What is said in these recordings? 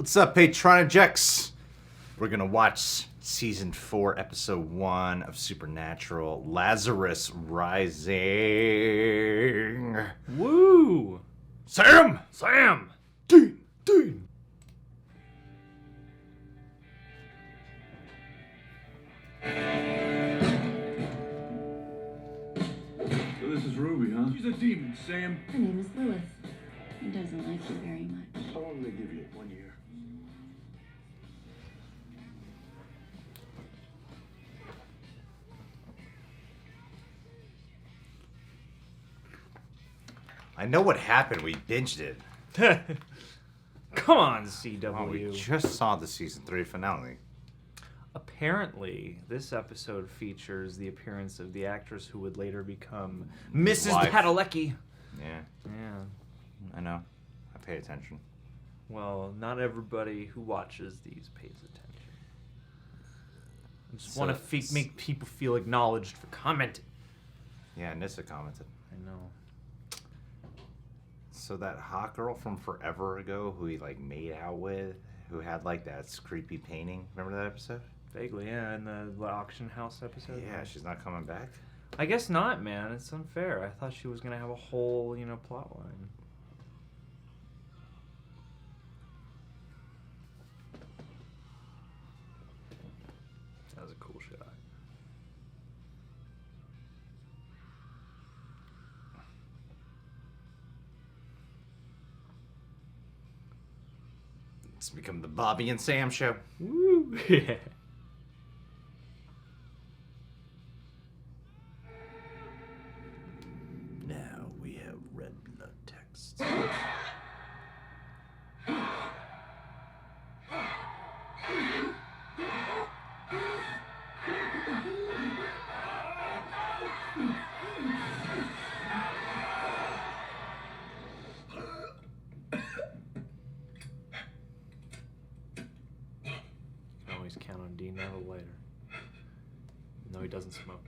What's up, Patronijects? We're gonna watch season 4, episode 1 of Supernatural, Lazarus Rising. Woo! Sam! Dean! So this is Ruby, huh? She's a demon, Sam. Her name is Lilith. He doesn't like you very much. How long do they give you? 1 year. I know what happened. We binged it. Come on, CW. Oh, we just saw the season 3 finale. Apparently, this episode features the appearance of the actress who would later become Mrs. Wife. Padalecki. Yeah, Yeah. I know. I pay attention. Well, not everybody who watches these pays attention. I just So want to make people feel acknowledged for commenting. Yeah, Nissa commented. I know. So that hot girl from forever ago who he like made out with, who had like that creepy painting. Remember that episode? Vaguely, yeah, in the auction house episode. Yeah, she's not coming back. I guess not, man. It's unfair. I thought she was going to have a whole, plot line. That was a cool shot. It's become the Bobby and Sam show. Woo! Yeah. Now we have red blood texts. Always count on Dean to have a lighter. No, he doesn't smoke.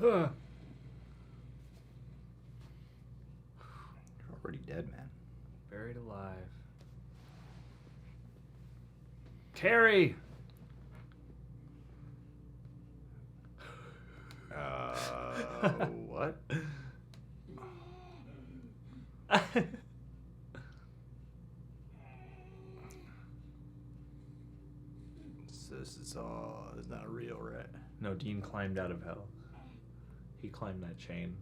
You're already dead, man. Buried alive. Terry! What? So this is all is not real, right? No, Dean climbed out of hell. He climbed that chain.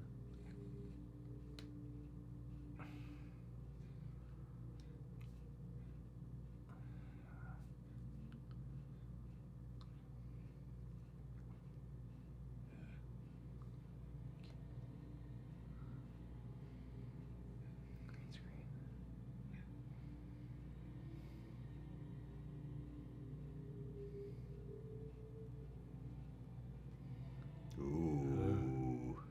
Green screen. Ooh.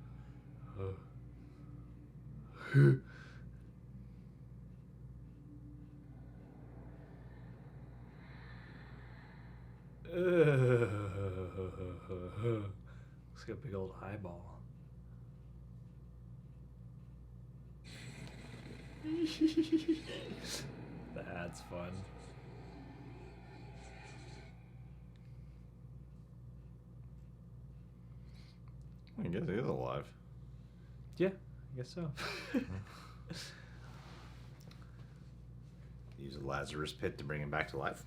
Looks like a big old eyeball. That's fun. I guess he is alive. Yeah, I guess so. Use a Lazarus pit to bring him back to life.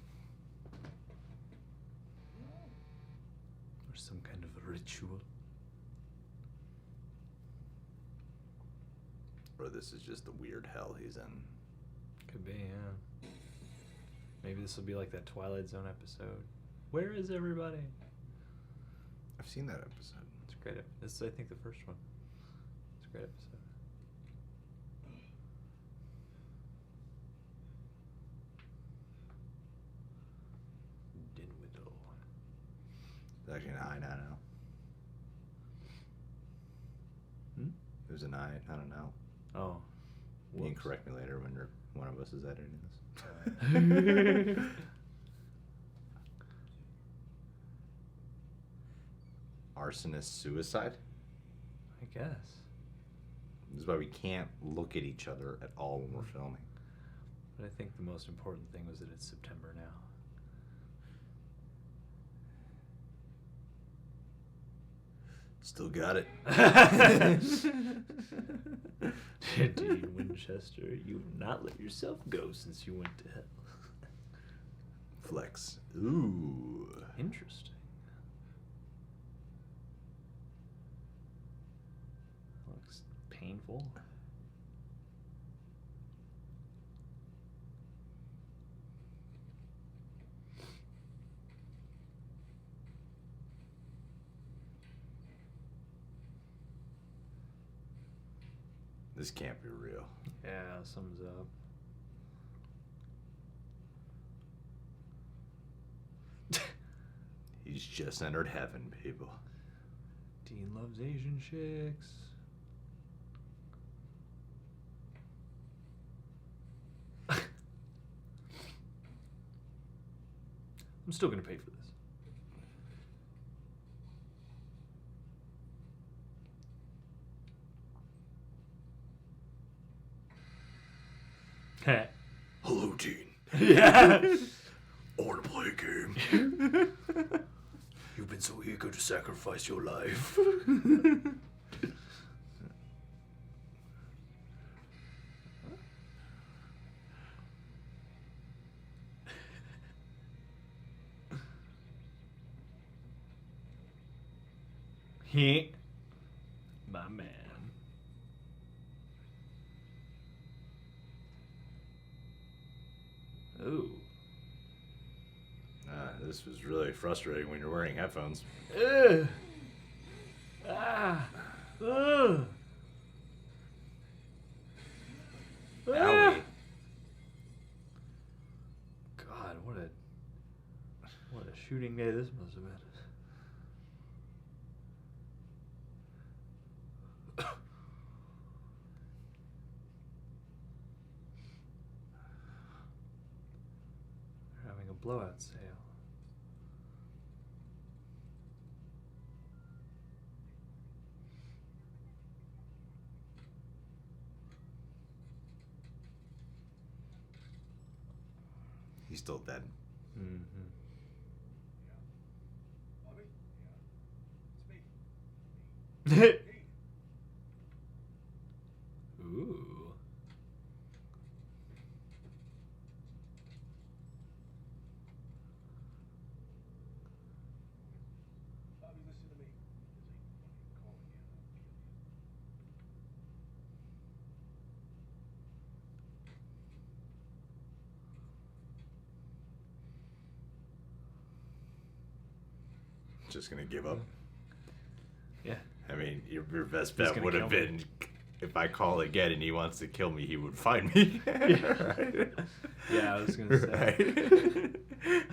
Or some kind of ritual. Or this is just the weird hell he's in. Could be, yeah. Maybe this will be like that Twilight Zone episode. Where is everybody? I've seen that episode. It's a great. This is, I think, the first one. It's a great episode. It's actually 9 now. was a night. I don't know. Oh. You can Whoops. correct me later when one of us is editing this. Arsonist suicide? I guess. This is why we can't look at each other at all when we're filming. But I think the most important thing was that it's September now. Still got it. Dean Winchester, you've not let yourself go since you went to hell. Flex. Ooh. Interesting. Looks painful. This can't be real. Yeah, sums up. He's just entered heaven, people. Dean loves Asian chicks. I'm still gonna pay for this. Hello, Dean. Yeah. I want to play a game. You've been so eager to sacrifice your life. He, my man. Ooh. This was really frustrating when you're wearing headphones. Ugh. Ah. Ugh. Owie. God, what a shooting day this must have been. They're having a blowout sale. He's still dead. Mm-hmm. Bobby? Yeah. It's me. Ooh. Bobby, listen to me. There's a calling you. Just gonna give up. Yeah. I mean, your best He's bet gonna would have kill me. been if I call again and he wants to kill me, he would find me. Right? Yeah, I was gonna say. Right?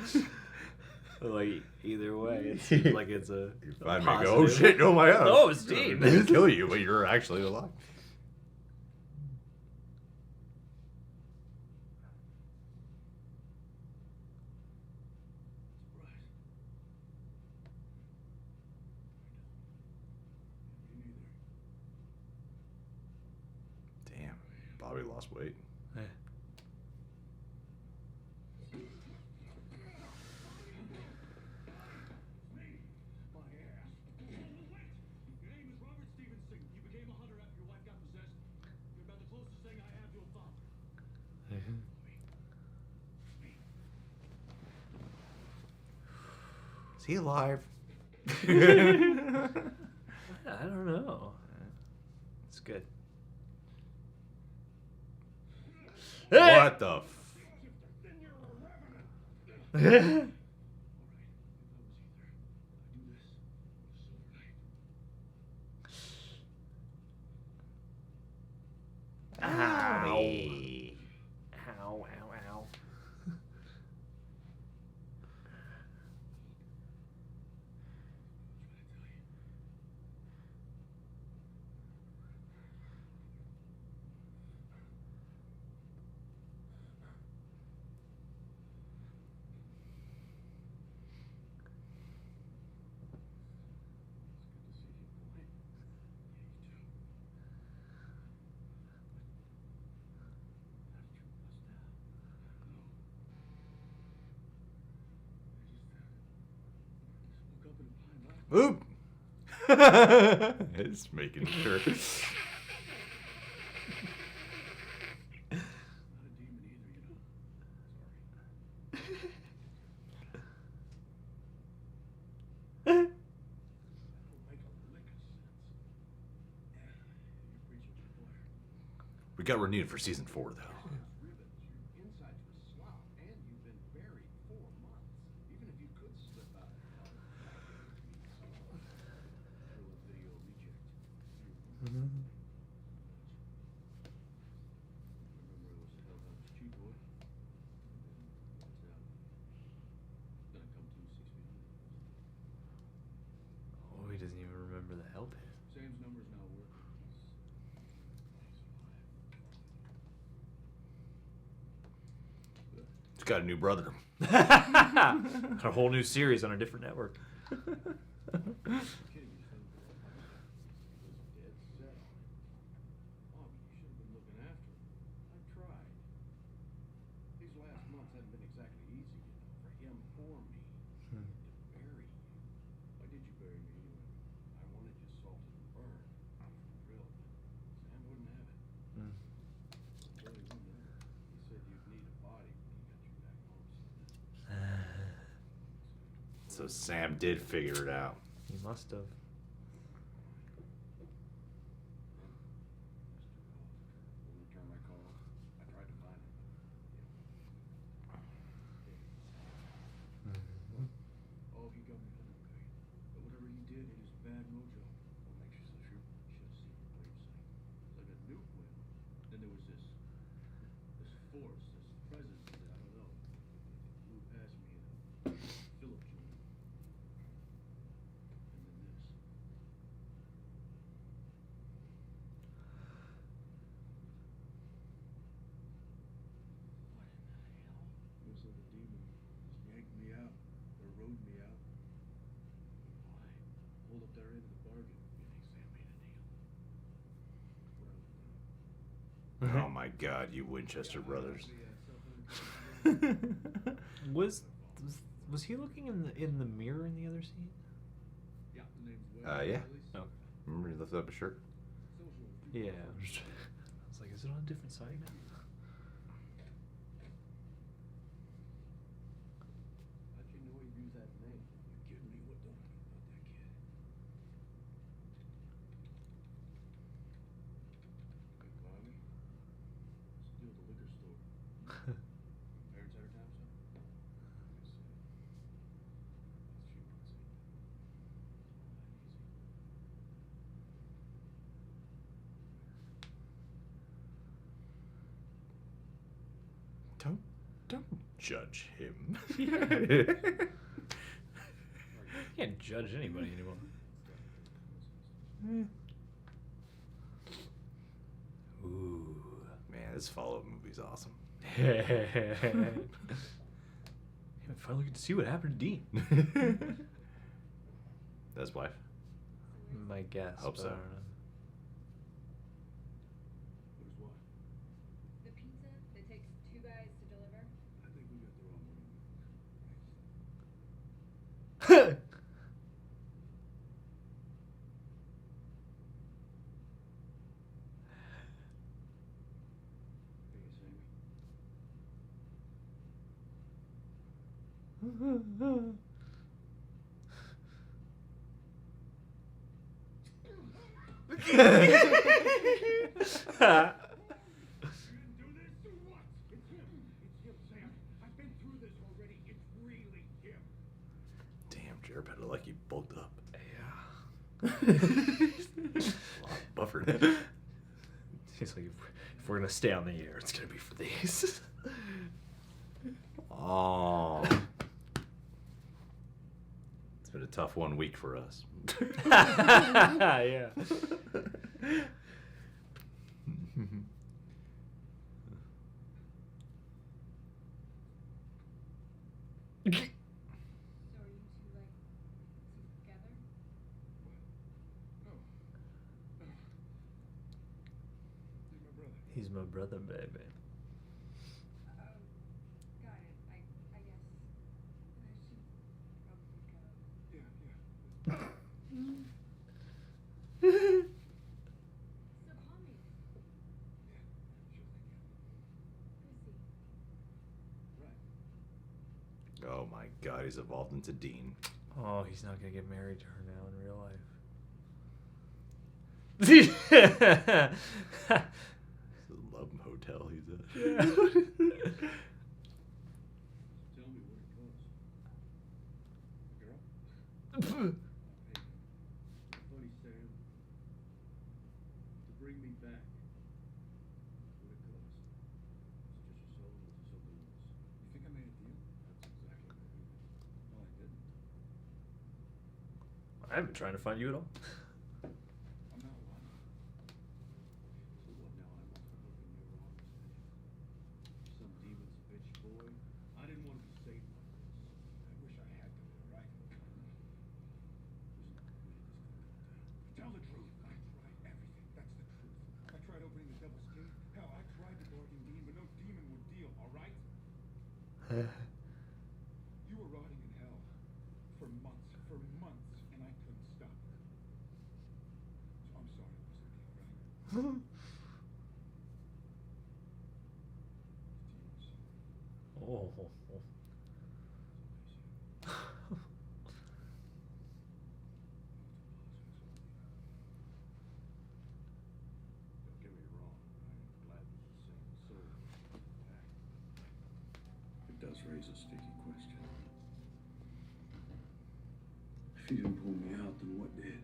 Like either way, it seems like it's a You find me, positive. go, oh shit, no, my God. Oh, it's Dean. I'm gonna kill you, but you're actually alive. Damn, Bobby lost weight. Yeah. My ass. Wait! Your name is Robert Stevenson. You became a hunter after your wife got possessed. You're about the closest thing I have to a father. Is he alive? I don't know. It's good. What the Ow. Ow, ow, ow. Oop. It's making sure. Not a demon either, you know. Sorry. That don't make a lick of sense. You're preaching to the choir. We got renewed for season 4, though. Ribbons, your insides were sloughed, and you've been buried 4 months. Even if you could slip out of the closet, video reject. Remember it was a hellhound's cheat boy? Watch out. Gonna come to 6 feet under. Oh, he doesn't even remember the hell pit. Sam's number's not working. It's got a new brother. A whole new series on a different network. Kidding me, son. He was dead set on it. Oh, but you should have been looking after him. I tried. These last months haven't been exactly easy, you know, for him or me. To bury you. Why did you bury me anyway? I wanted you salted and burned. For real. Sam wouldn't have it. Well, he wouldn't have it. He said you'd need a body when he got you back home. So Sam did figure it out. He must have. Wouldn't return my call. I tried to find him. Oh, he got me home okay. But whatever he did, it is bad mojo. What makes you so sure? Should have seen the gravesite. It's like a nuke went off. Then there was this force, this presence that I don't know. It blew past me in a Philip joint. And then this. What in the hell? It was like a demon just yanked me out, or rode me out. Why? Hold up their end of the bargain. You think Sam made a deal? What else would I? Oh my God, you Winchester brothers. Was he looking in the mirror in the other scene? Yeah, the name's Wes. Yeah. No. Remember he lifted up his shirt? Yeah. I was like, is it on a different side now? How'd you know he'd use that name? You kidding me? What don't I know about that kid? Big Bobby? Steal the liquor store. Parents ever time, son? I see. That's few months, ain't it? Don't judge him. You can't judge anybody anymore. Ooh. Man, this follow-up movie's awesome. Damn, I finally get to see what happened to Dean. That's wife. My guess. Hope but so. I don't know. What is what? The pizza that takes 2 guys to deliver? I think we got the wrong one. Hey, Sammy. You didn't do this? Do what? It's him. It's him, Sam. I've been through this already. It's really him. Damn, Jared better like he bulked up. Yeah. Buffered. He's like, if we're gonna stay on the air, it's gonna be for these. Oh. It's been a tough 1 week for us. Yeah. So are you two, like, together? No. No. He's my brother. He's my brother, baby. Oh, got it. I guess I should probably go. Yeah, yeah. he's evolved into Dean. Oh, he's not gonna get married to her now in real life. It's a love hotel he's at. Yeah. Tell me what it costs. A girl? Hey, buddy Sam. To bring me back. That's what it costs. It's just your soul or something else. You think I made a deal? That's exactly what I did. No, I didn't. I haven't been trying to find you at all. I'm not lying. So what now? I'm off the hook in your office, some demon's bitch boy. I didn't want to be saved like this. I wish I had done it right. Tell the truth. I tried everything. That's the truth. I tried opening the Devil's Cave. Hell, I tried to bargain Dean, but no demon would deal, all right? You were rotting in hell for months, and I couldn't stop it. So I'm sorry it wasn't me, all right? Oh. Don't get me wrong, I'm glad that the same soul back. It does raise a sticky question. If you didn't pull me out, then what did?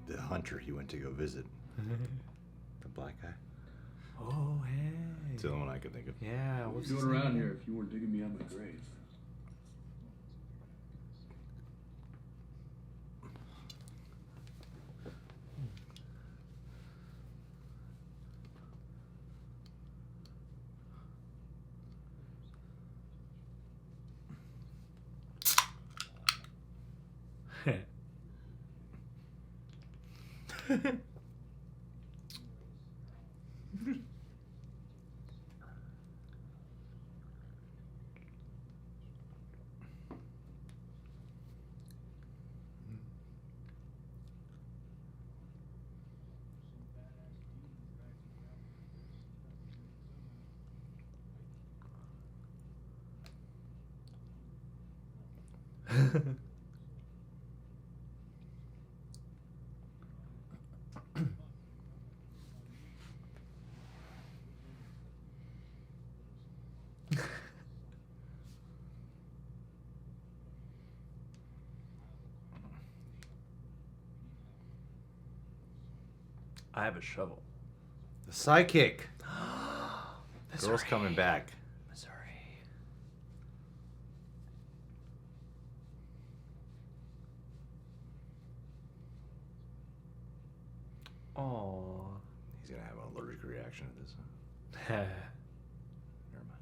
The hunter he went to go visit. The black guy. Oh, hey. It's the only one I could think of. Yeah, What what's you his doing name around again? here if you weren't digging me out my grave? I have a shovel. The psychic. That's Girl's right. coming back. Missouri. Aww. He's gonna have an allergic reaction to this. Huh? Never mind.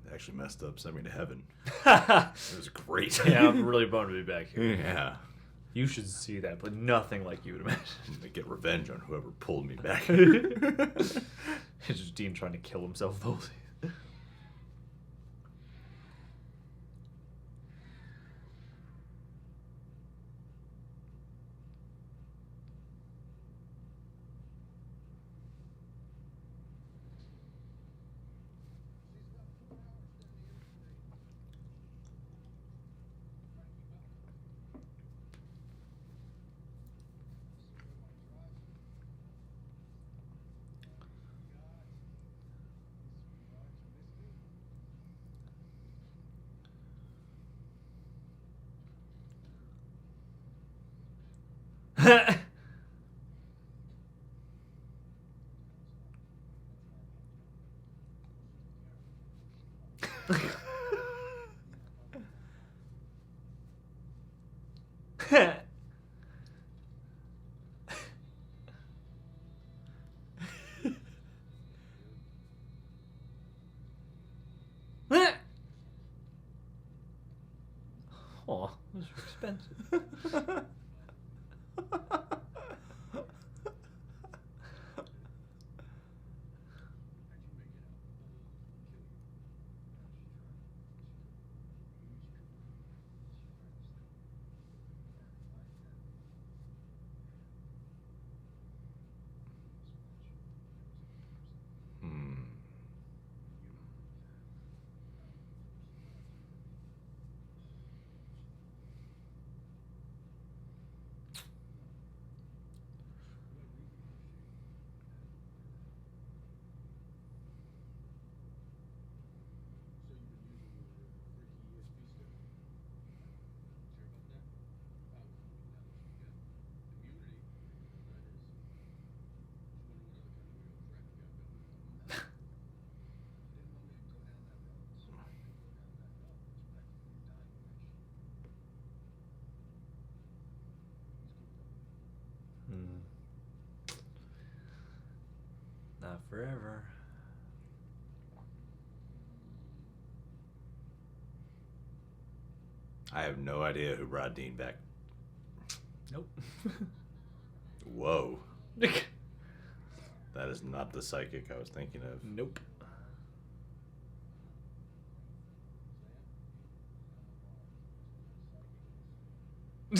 They actually messed up, sent me to heaven. It was great. Yeah, I'm really bummed to be back here. Yeah. You should see that, but nothing like you would imagine. I'm gonna get revenge on whoever pulled me back. It's just Dean trying to kill himself the whole season. Oh, those are expensive. Not forever. I have no idea who brought Dean back. Nope. Whoa. That is not the psychic I was thinking of. Nope. Is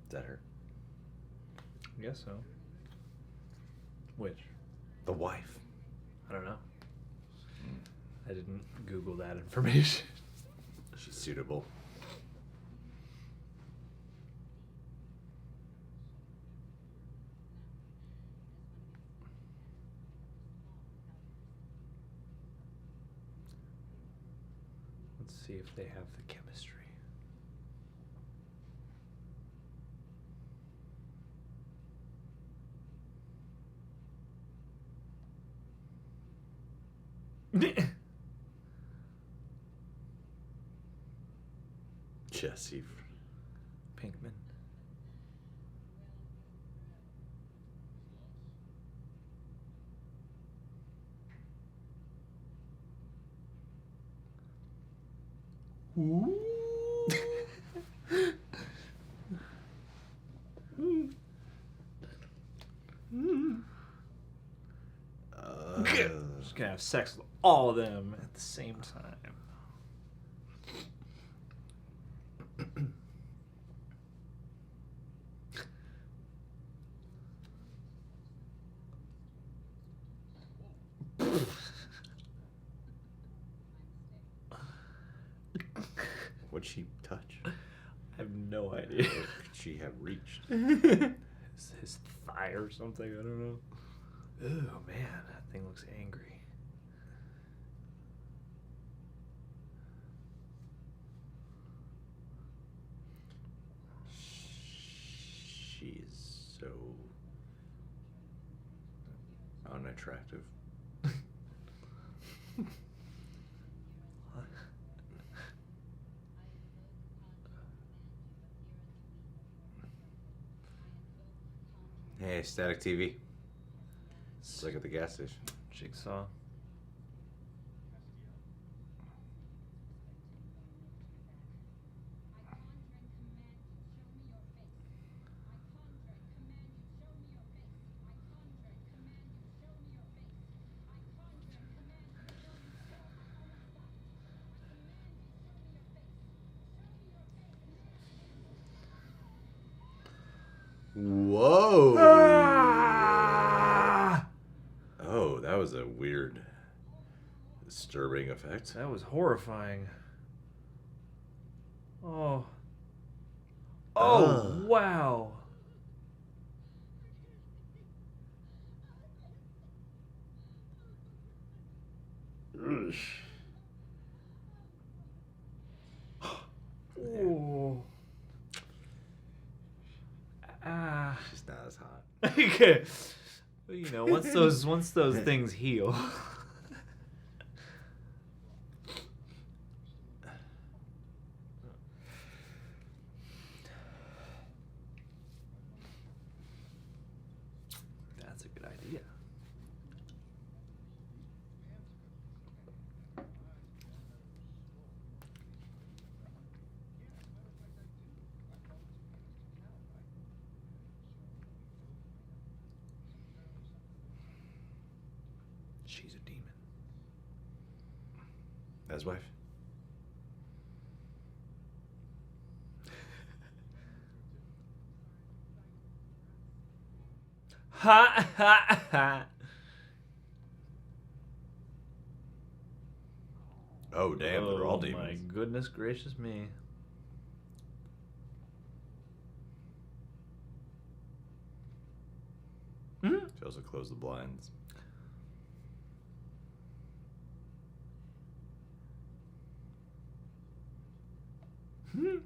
that her? Guess so. Which? The wife. I don't know. I didn't Google that information. She's suitable. Let's see if they have the chemistry. Jesse. Pinkman. Just gonna have sex with all of them at the same time. What'd she touch? I have no idea. What could she have reached? His thigh or something, I don't know. Oh man, that thing looks angry. She is so unattractive. Hey, static TV. It's like at the gas station. Jigsaw. Whoa! Ah! Oh, that was a weird, disturbing effect. That was horrifying. Oh. Oh, Ugh. wow. Ugh. Oh. Ah. She's not as hot. Okay. Well, you know, once those things heal. That's a good idea. She's a demon. That's wife. Ha ha ha. Oh damn, they're all Oh, demons. my goodness gracious me. Hmm? She also closed the blinds. Hmm?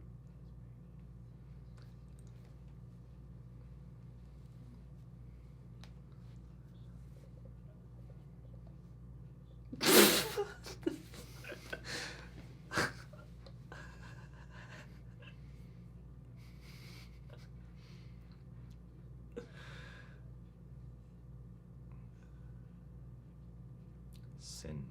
Sin.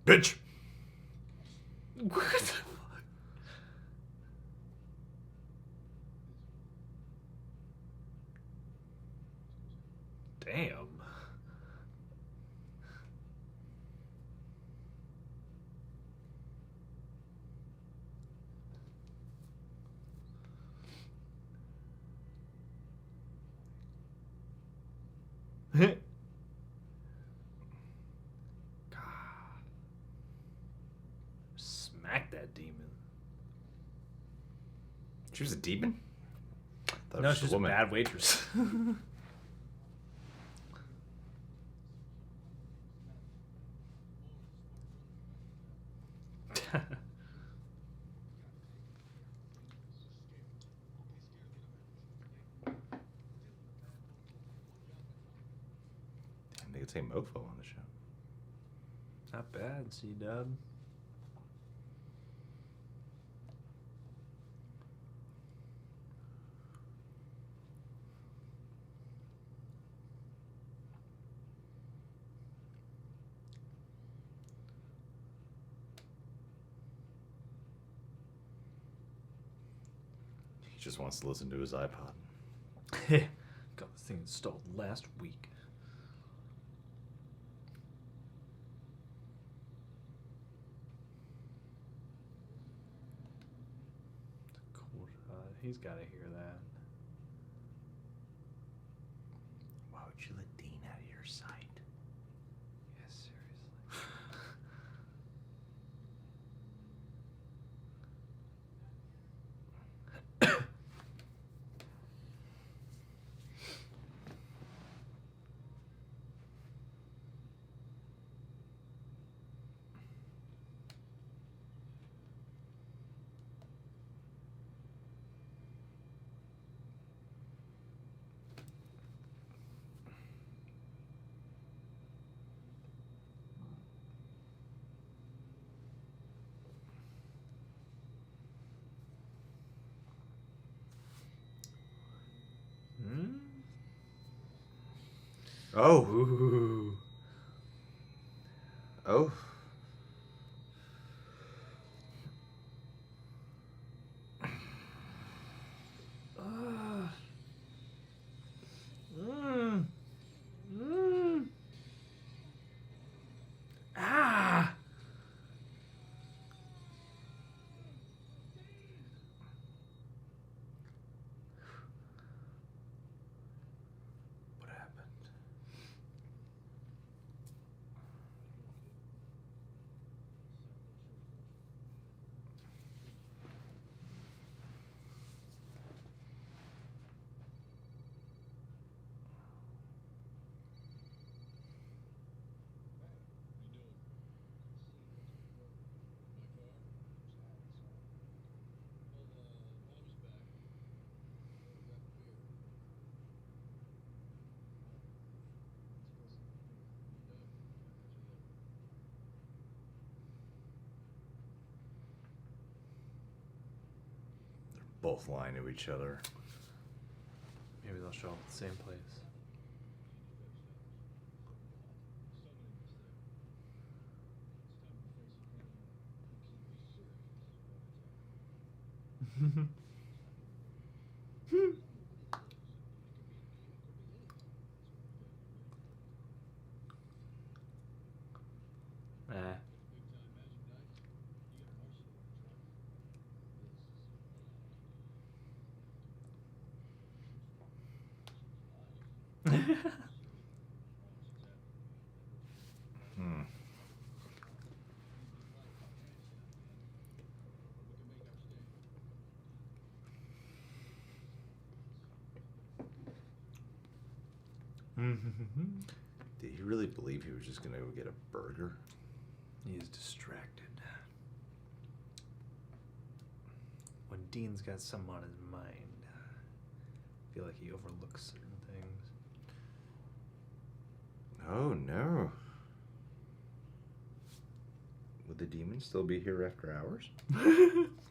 Bitch. What the fuck? Damn. God. Smack that demon. She was a demon? Thought it No, was she's a bad waitress. Damn, they could say mofo on the show. Not bad, C-Dub. He just wants to listen to his iPod. Got this thing installed last week. Cool shot. He's got to hear that. Why would you let Dean out of your sight? Yeah, seriously. Hmm? Oh. Ooh. Oh. Mm. Mm. Ah. What happened? Both lying to each other. Maybe they'll show up at the same place. Eh. Hmm. Did he really believe he was just gonna go get a burger? He is distracted. When Dean's got something on his mind, I feel like he overlooks certain things. Oh no. Would the demon still be here after hours?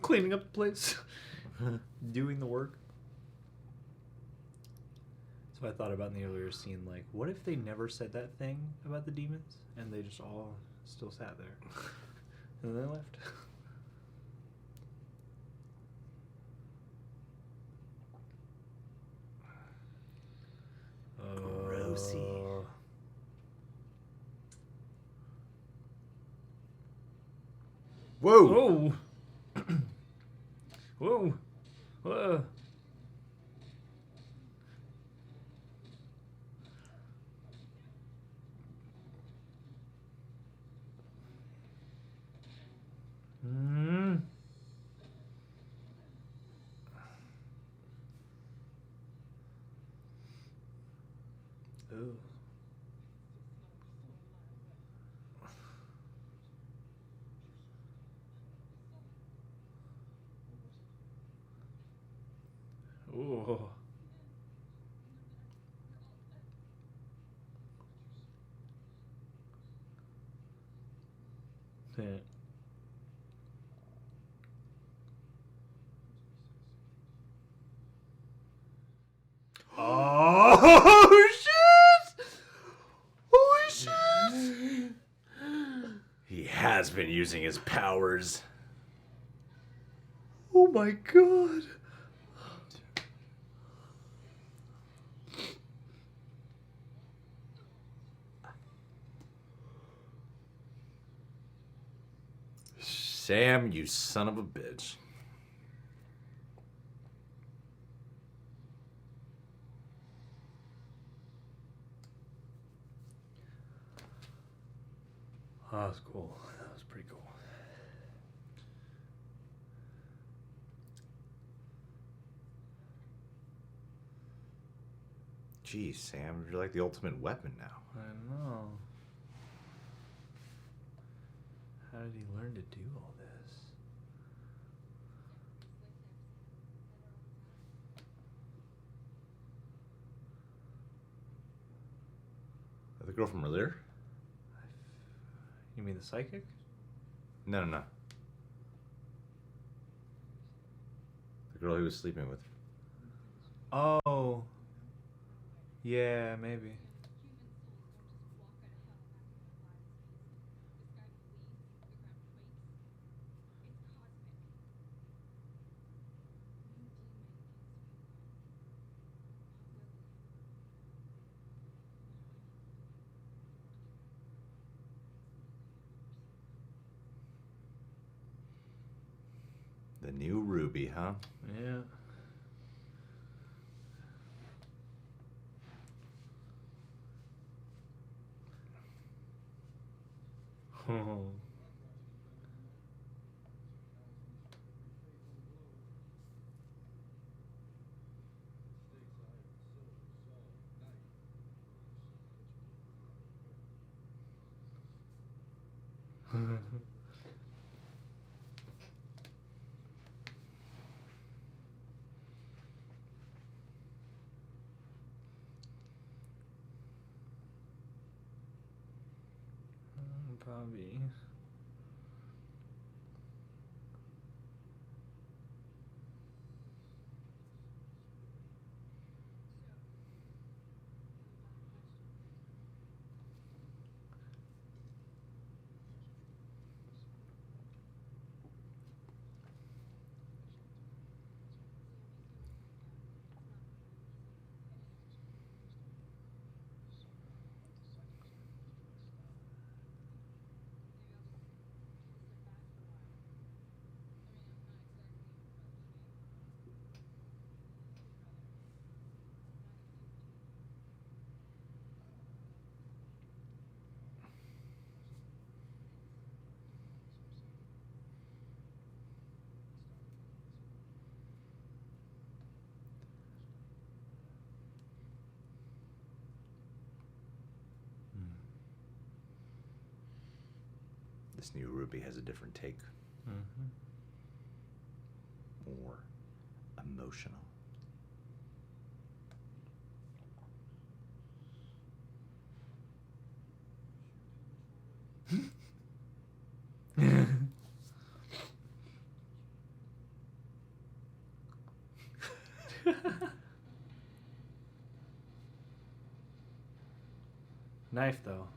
Cleaning up the place. Doing the work. So I thought about in the earlier scene, like, what if they never said that thing about the demons and they just all still sat there? And then they left. Grossy. Whoa! Whoa! Whoa! Whoa! Mm. Ooh. Ooh. Yeah. Oh shit! Holy shit! He has been using his powers. Oh my god! Sam, you son of a bitch. Oh, that was cool. That was pretty cool. Geez, Sam, you're like the ultimate weapon now. I know. How did he learn to do all this? The girl from earlier? You mean the psychic? No, no, no. The girl he was sleeping with. Oh. Yeah, maybe. The new Ruby, huh? Yeah. Oh. Probably. This new Ruby has a different take. Mm-hmm. More emotional. Knife, though.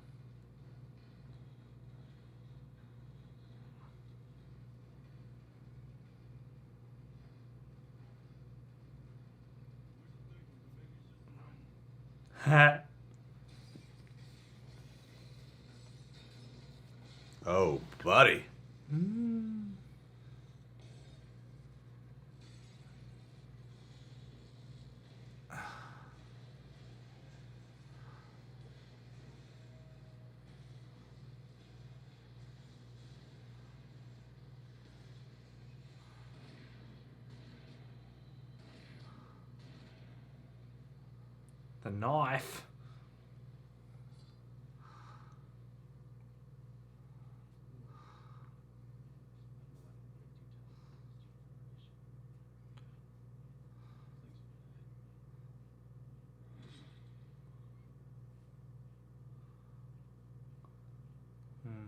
Oh, buddy. Mm. The knife. Hmm.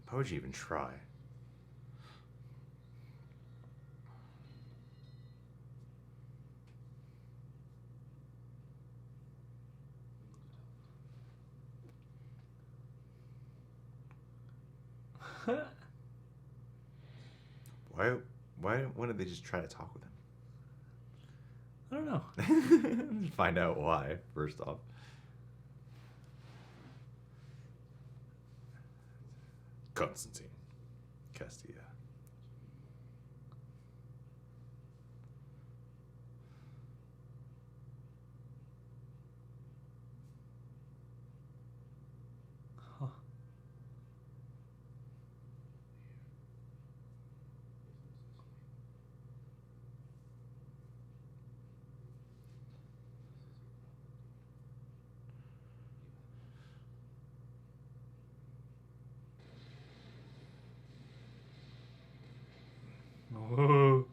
Why would you even try? Why wouldn't they just try to talk with him? I don't know. Find out why, first off. Constantine. Castilla. Huh. Whoa.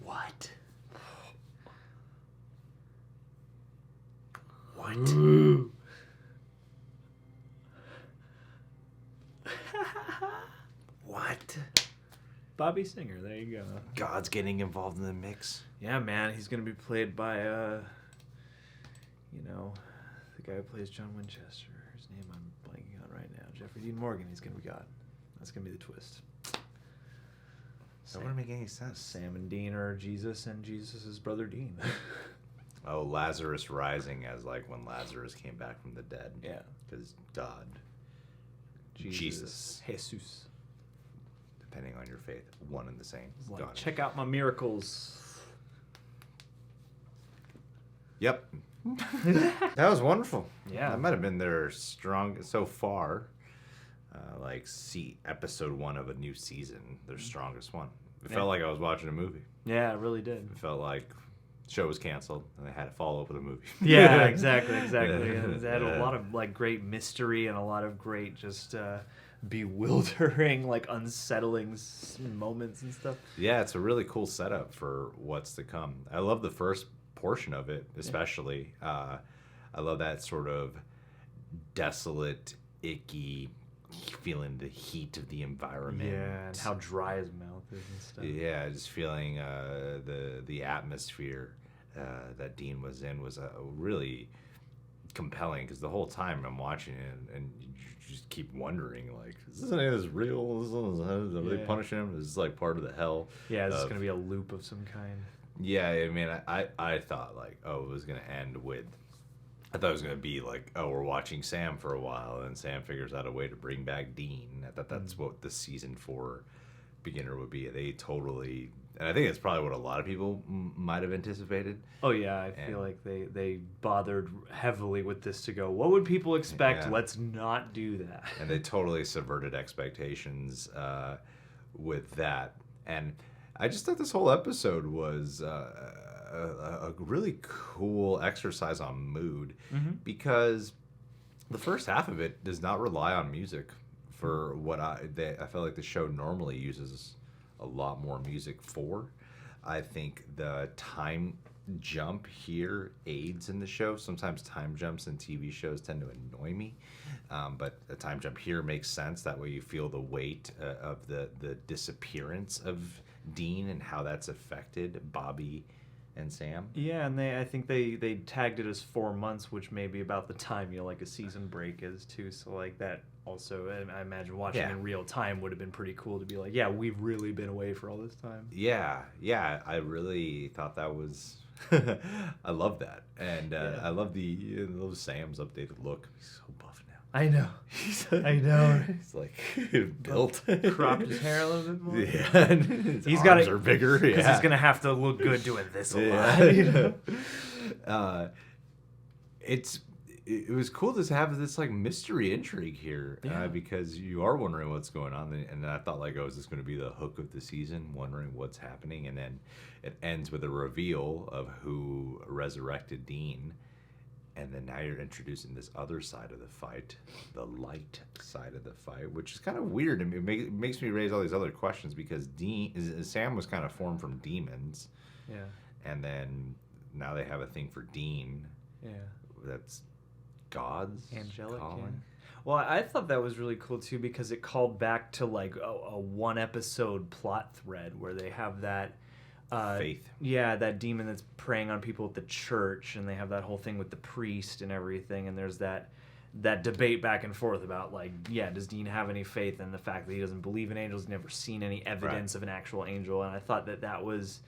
What? What? Ooh. What? Bobby Singer, there you go. God's getting involved in the mix. Yeah, man, he's gonna be played by the guy who plays John Winchester. His name I'm blanking on right now. Jeffrey Dean Morgan. He's gonna be God. That's gonna be the twist. That wouldn't make any sense. Sam and Dean are Jesus, and Jesus' brother Dean. Oh, Lazarus rising as like when Lazarus came back from the dead. Yeah. Because God Jesus. Jesus. Depending on your faith, one and the same. Like, Got it. check out my miracles. Yep. That was wonderful. Yeah. That might have been their strong so far. Like, see episode 1 of a new season, their strongest one. It felt like I was watching a movie. Yeah, it really did. It felt like the show was canceled and they had to follow up with a movie. Yeah, exactly. And it had a Yeah. lot of like great mystery and a lot of great just bewildering, like unsettling moments and stuff. Yeah, it's a really cool setup for what's to come. I love the first portion of it, especially. I love that sort of desolate, icky, feeling the heat of the environment. Yeah, and how dry his mouth is and stuff. Yeah, just feeling the atmosphere that Dean was in was really compelling, because the whole time I'm watching it and you just keep wondering, like, is any of this real? Are they punishing him? Is this like part of the hell? Yeah, it's going to be a loop of some kind. Yeah, I mean, I thought like, oh, it was going to end with, I thought it was going to be like, oh, we're watching Sam for a while, and Sam figures out a way to bring back Dean. I thought that's what the season 4 beginner would be. They totally, and I think it's probably what a lot of people might have anticipated. Oh yeah, I feel like they bothered heavily with this to go, what would people expect? Yeah. Let's not do that. And they totally subverted expectations with that. And I just thought this whole episode was a really cool exercise on mood, because the first half of it does not rely on music for what I feel like the show normally uses a lot more music for. I think the time jump here aids in the show. Sometimes time jumps in TV shows tend to annoy me, but a time jump here makes sense. That way you feel the weight of the disappearance of Dean and how that's affected Bobby and Sam. Yeah, and I think they tagged it as 4 months, which may be about the time like a season break is too. So like that also, and I imagine watching in real time would have been pretty cool to be like, yeah, we've really been away for all this time. Yeah, I really thought that was. I love that, and I love Sam's updated look. He's so buff now. I know. I know. He's like built. Cropped his hair a little bit more. Yeah, and his He's arms gotta- are bigger. Because Yeah. he's gonna have to look good doing this a lot. Yeah. You know? It was cool to have this like mystery intrigue here, Yeah. because you are wondering what's going on, and I thought like, oh, is this going to be the hook of the season? Wondering what's happening, and then it ends with a reveal of who resurrected Dean, and then now you're introducing this other side of the fight, the light side of the fight, which is kind of weird. I mean, it makes me raise all these other questions, because Sam was kind of formed from demons, Yeah. and then now they have a thing for Dean. Yeah. That's God's Angelic. Yeah. calling. Well, I thought that was really cool too, because it called back to like a 1 episode plot thread where they have that Faith. Yeah, that demon that's preying on people at the church, and they have that whole thing with the priest and everything, and there's that debate back and forth about like, yeah, does Dean have any faith in the fact that he doesn't believe in angels, never seen any evidence of an actual angel, and I thought that was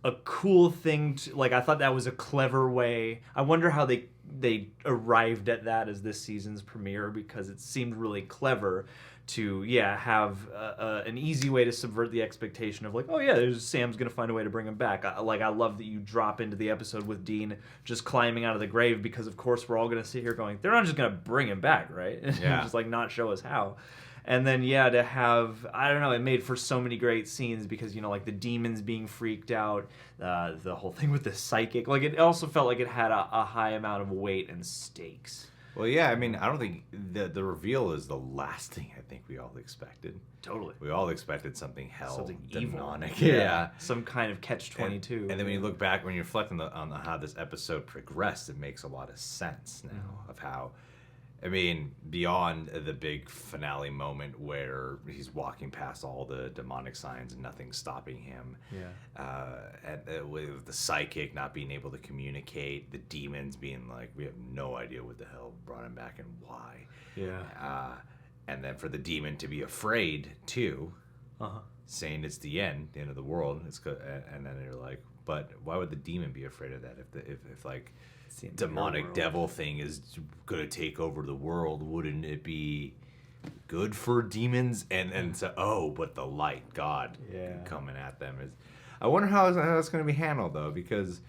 a cool thing to, like, I thought that was a clever way. I wonder how they arrived at that as this season's premiere, because it seemed really clever to have an easy way to subvert the expectation of like, oh yeah, Sam's gonna find a way to bring him back. I love that you drop into the episode with Dean just climbing out of the grave, because of course we're all gonna sit here going, they're not just gonna bring him back, right? Yeah. Just like not show us how. And then to have, I don't know, it made for so many great scenes, because like the demons being freaked out, the whole thing with the psychic, like it also felt like it had a high amount of weight and stakes. Well, yeah, I mean, I don't think the reveal is the last thing I think we all expected. Totally. We all expected something Something evil. demonic. Yeah. Some kind of catch-22. And then when you look back, when you reflect on how this episode progressed, it makes a lot of sense now of how, I mean, beyond the big finale moment where he's walking past all the demonic signs and nothing's stopping him. Yeah. With the psychic not being able to communicate, the demons being like, we have no idea what the hell brought him back and why. Yeah. And then for the demon to be afraid too, saying it's the end of the world. And then you're like, but why would the demon be afraid of that? If like It's the entire demonic world. devil thing is gonna take over the world, wouldn't it be good for demons, and so but the light, God, Yeah. coming at them is. I wonder how that's going to be handled though, because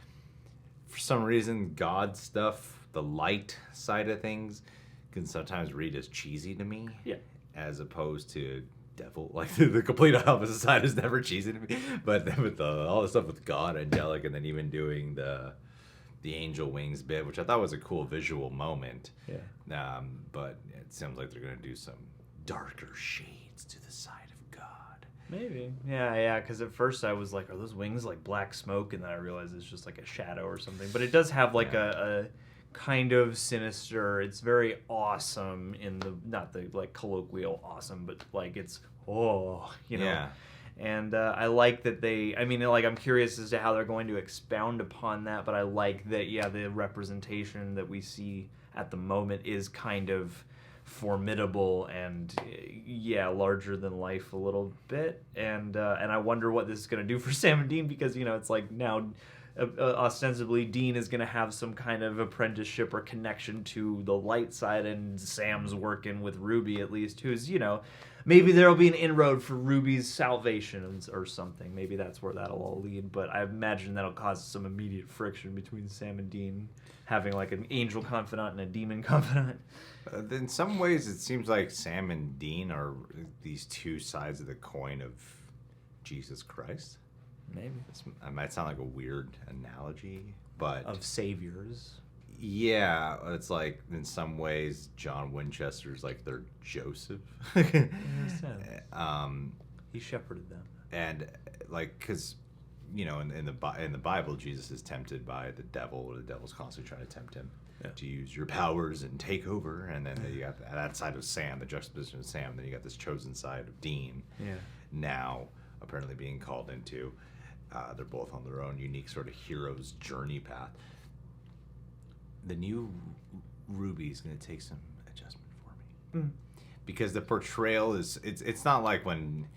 for some reason God stuff, the light side of things, can sometimes read as cheesy to me. Yeah. As opposed to devil, like the complete opposite side is never cheesy to me. But then with all the stuff with God, angelic, and then even doing the angel wings bit, which I thought was a cool visual moment. Yeah. But it seems like they're gonna do some darker shades to the side of God. Maybe. Yeah, because at first I was like, are those wings like black smoke? And then I realized it's just like a shadow or something. But it does have like a kind of sinister, it's very awesome in the, not the like colloquial awesome, but like it's, Yeah. And I like that I'm curious as to how they're going to expound upon that, but I like that, the representation that we see at the moment is kind of formidable and larger than life a little bit, and I wonder what this is going to do for Sam and Dean, because it's like now ostensibly Dean is going to have some kind of apprenticeship or connection to the light side, and Sam's working with Ruby, at least, who's maybe there'll be an inroad for Ruby's salvation or something. Maybe that's where that'll all lead, but I imagine that'll cause some immediate friction between Sam and Dean, having like an angel confidant and a demon confidant. In some ways, it seems like Sam and Dean are these two sides of the coin of Jesus Christ. Maybe. It might sound like a weird analogy, but... Of saviors. Yeah, it's like, in some ways, John Winchester's like their Joseph. He shepherded them. And, like, because, in the Bible, Jesus is tempted by the devil, or the devil's constantly trying to tempt him to use your powers and take over. And then you got that side of Sam, the juxtaposition of Sam. Then you got this chosen side of Dean. Yeah. Now, apparently being called into. They're both on their own unique sort of hero's journey path. The new Ruby is going to take some adjustment for me. Because the portrayal it's not like when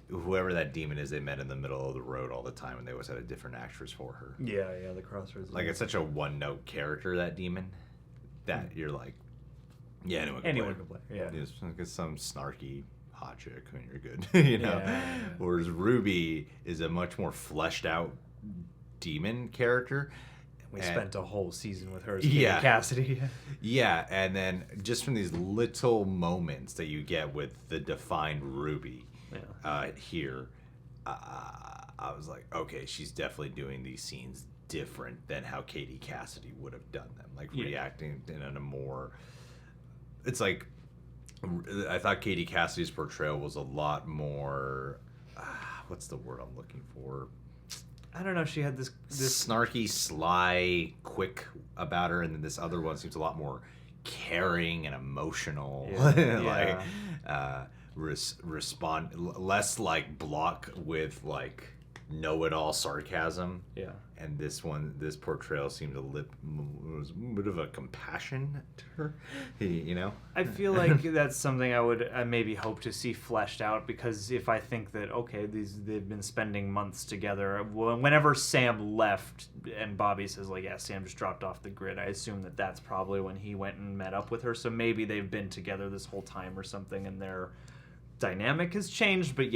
whoever that demon is they met in the middle of the road all the time, and they always had a different actress for her. Yeah, the crossroads. Like, it's such a one-note character, that demon, that you're like, yeah, anyone can play. Yeah. It's some snarky hot chick and you're good, Yeah. Whereas Ruby is a much more fleshed out demon character. We spent a whole season with her as Yeah. Cassidy. Yeah, and then just from these little moments that you get with the defined Ruby here, I was like, okay, she's definitely doing these scenes different than how Katie Cassidy would have done them. Like, reacting in a more... It's like... I thought Katie Cassidy's portrayal was a lot more... what's the word I'm looking for? I don't know. She had this snarky, sly, quick about her, and then this other one seems a lot more caring and emotional. Yeah. Like, respond less like Block with like know-it-all sarcasm. Yeah. And this portrayal seemed was a bit of a compassion to her, I feel like that's something I maybe hope to see fleshed out, because if I think that, okay, they've been spending months together, whenever Sam left and Bobby says, like, yeah, Sam just dropped off the grid, I assume that's probably when he went and met up with her, so maybe they've been together this whole time or something, and their dynamic has changed. But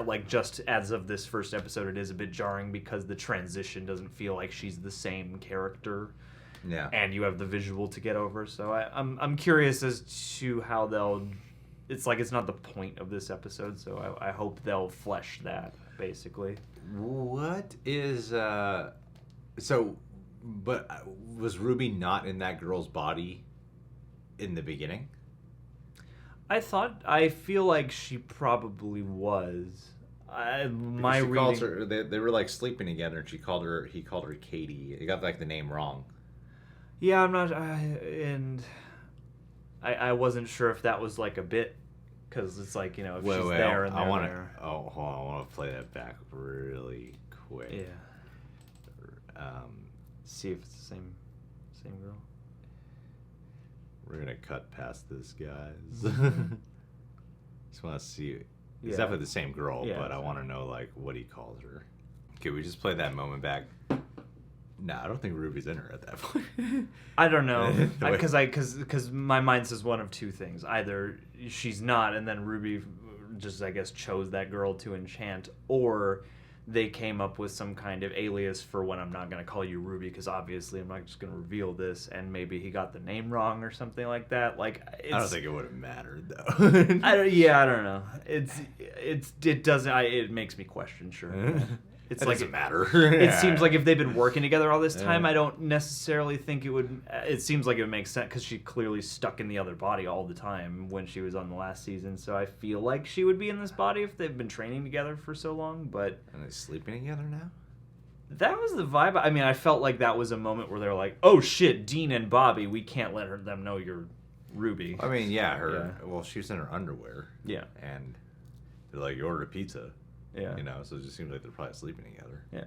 like, just as of this first episode, it is a bit jarring because the transition doesn't feel like she's the same character. Yeah. And you have the visual to get over, so I'm curious as to how they'll... It's like, it's not the point of this episode, so I hope they'll flesh that, basically. What is... But was Ruby not in that girl's body in the beginning? I feel like she probably was. My she reading... called her, they were like sleeping together, and he called her Katie. He got like the name wrong. Yeah, I'm not, and I wasn't sure if that was like a bit, because it's like, if she's there and they're there. Oh, hold on, I want to play that back really quick. Yeah. See if it's the same girl. We're gonna cut past this, guys. Just want to see. It's Yeah. definitely the same girl, Yeah, but I want to know like what he calls her. Okay, we just played that moment back. No, I don't think Ruby's in her at that point. I don't know, The way- because my mind says one of two things: either she's not, and then Ruby just, I guess, chose that girl to enchant, or they came up with some kind of alias for when I'm not going to call you Ruby, because obviously I'm not just going to reveal this, and maybe he got the name wrong or something like that. Like, it's, I don't think it would have mattered though. I don't know. It doesn't. It makes me question. Sure, yeah. It's It like doesn't matter. It seems like if they've been working together all this time, Yeah. I don't necessarily think it would. It seems like it would make sense because she clearly stuck in the other body all the time when she was on the last season. So I feel like she would be in this body if they've been training together for so long. But Are they sleeping together now? that was the vibe. I mean, I felt like that was a moment where they're like, "Oh shit, Dean and Bobby, we can't let them know you're Ruby." I mean, yeah, well, she was in her underwear. Yeah, And they're like, you ordered a pizza. yeah, You know, so it just seems like they're probably sleeping together. yeah.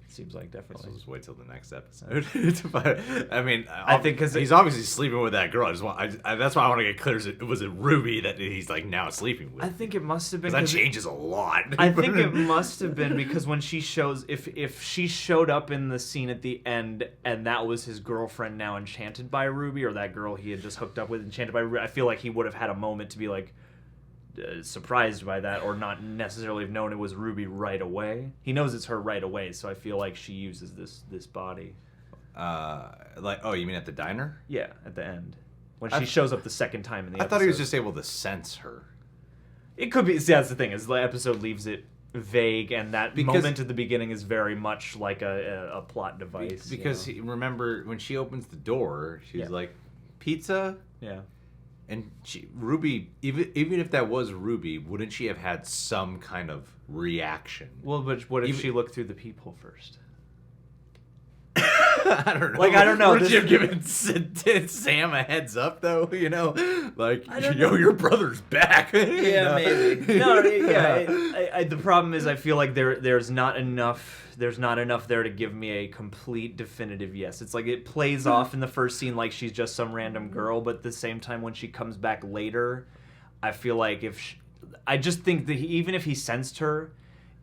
Seems like So definitely. we'll just wait till the next episode. But, I mean, I think 'cause he's obviously sleeping with that girl. That's why I want to get clear. Was it Ruby that he's like now sleeping with? I think it must have been. 'Cause that 'cause changes a lot. I think it must have been because when she shows, if she showed up in the scene at the end and that was his girlfriend now enchanted by Ruby, or that girl he had just hooked up with enchanted by Ruby, I feel like he would have had a moment to be like surprised by that, or not necessarily have known it was Ruby right away. He knows it's her right away, so I feel like she uses this body. Like, oh, you mean at the diner? Yeah, at the end when I- she shows up the second time in the I episode. thought he was just able to sense her. It could be. See, that's the thing, is the episode leaves it vague, and that Because- moment at the beginning is very much like a plot device. Because remember when she opens the door, she's Yeah. like, "Pizza." yeah, And Ruby, even if that was Ruby, wouldn't she have had some kind of reaction? well, but what if Even- she looked through the peephole first? I don't know. Like, I don't know, Would this- you have given Sam a heads up though? You know, like, I don't yo, know. your brother's back. You know? maybe. No, yeah. The problem is, I feel like there's not enough. There's not enough there to give me a complete definitive yes. It's like it plays off in the first scene like she's just some random girl, but at the same time when she comes back later, I feel like I just think that even if he sensed her,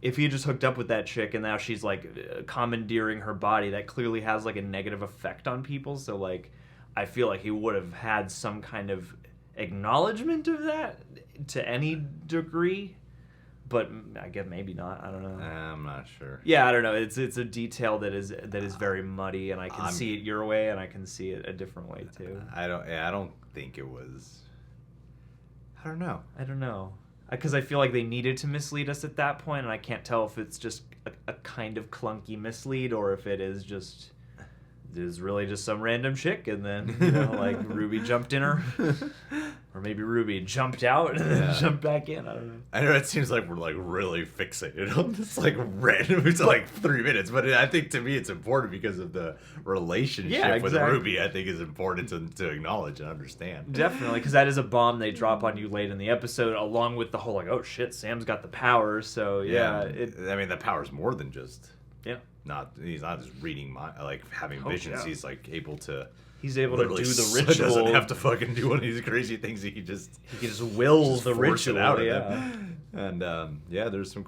if he just hooked up with that chick and now she's like commandeering her body, that clearly has like a negative effect on people. So like, I feel like he would have had some kind of acknowledgement of that to any degree, but I guess maybe not. I don't know. I'm not sure. Yeah, I don't know. It's a detail that is very muddy, and I can see it your way, and I can see it a different way too. I don't think it was. I don't know. I don't know. Because I feel like they needed to mislead us at that point, and I can't tell if it's just a kind of clunky mislead or if it is really just some random chick, and then like Ruby jumped in her, or maybe Ruby jumped out and then jumped back in. I don't know. I know it seems like we're like really fixated on this like random. It's like 3 minutes, but I think to me it's important because of the relationship with exactly. Ruby. I think is important to acknowledge and understand. Definitely, because that is a bomb they drop on you late in the episode, along with the whole like, oh shit, Sam's got the power. So yeah. I mean, the power's more than just. Yeah. He's not just reading having visions. yeah. He's like able to. He's able to do literally the ritual. Doesn't have to fucking do one of these crazy things. He can just will the force ritual it out of yeah. them. And there's some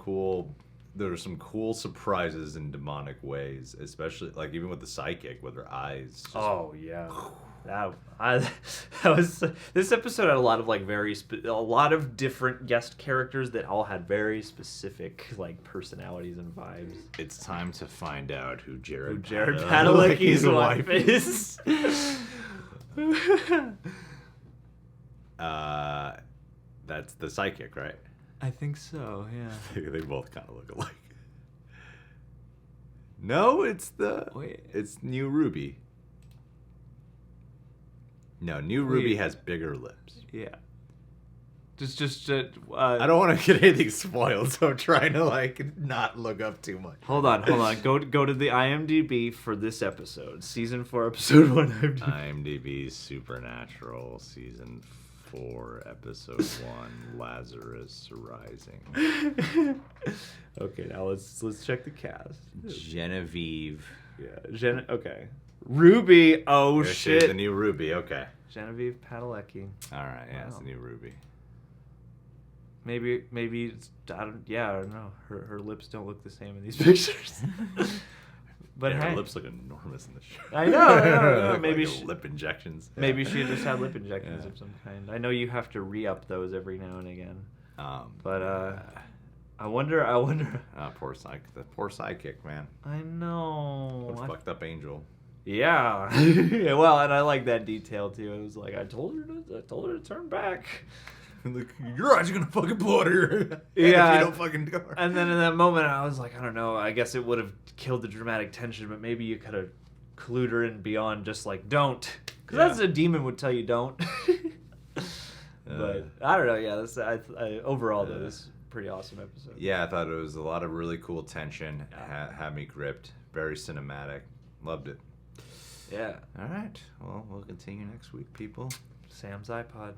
cool surprises in demonic ways, especially like even with the psychic with her eyes. Just, Oh yeah, that was this episode had a lot of like a lot of different guest characters that all had very specific like personalities and vibes. It's time to find out who Jared Padalecki's wife is. That's the psychic, right? I think so. Yeah. They both kind of look alike. No, it's Wait. it's New Ruby. No, New Ruby Wait. has bigger lips. Yeah. Just I don't want to get anything spoiled, so I'm trying to like not look up too much. Hold on. Go to the IMDb for this episode, season 4, episode 1. IMDb Supernatural season 4 episode 1 Lazarus Rising. Okay, now let's check the cast. Genevieve. Yeah, okay. Ruby. Oh There she is, shit. the new Ruby. Okay. Genevieve Padalecki. All right. Yeah, it's Wow. the new Ruby. Maybe it's, I don't know. Her lips don't look the same in these pictures. But yeah, hey, her lips look enormous in the show. I know. Look Maybe like lip injections. maybe she just had lip injections Yeah. of some kind. I know you have to re-up those every now and again. But I wonder. Poor the poor sidekick, man. I know. What a fucked up angel. Yeah. Well, and I like that detail too. It was like I told her to turn back. Look, your eyes are gonna fucking blow out of your head Yeah. if you don't fucking go. And then in that moment, I was like, I don't know. I guess it would have killed the dramatic tension, but maybe you could have clued her in beyond just like don't, because that's a demon would tell you don't. But I don't know. Yeah, this overall though, this is a pretty awesome episode. Yeah, I thought it was a lot of really cool tension. Had me gripped. Very cinematic. Loved it. Yeah. All right. Well, we'll continue next week, people. Sam's iPod.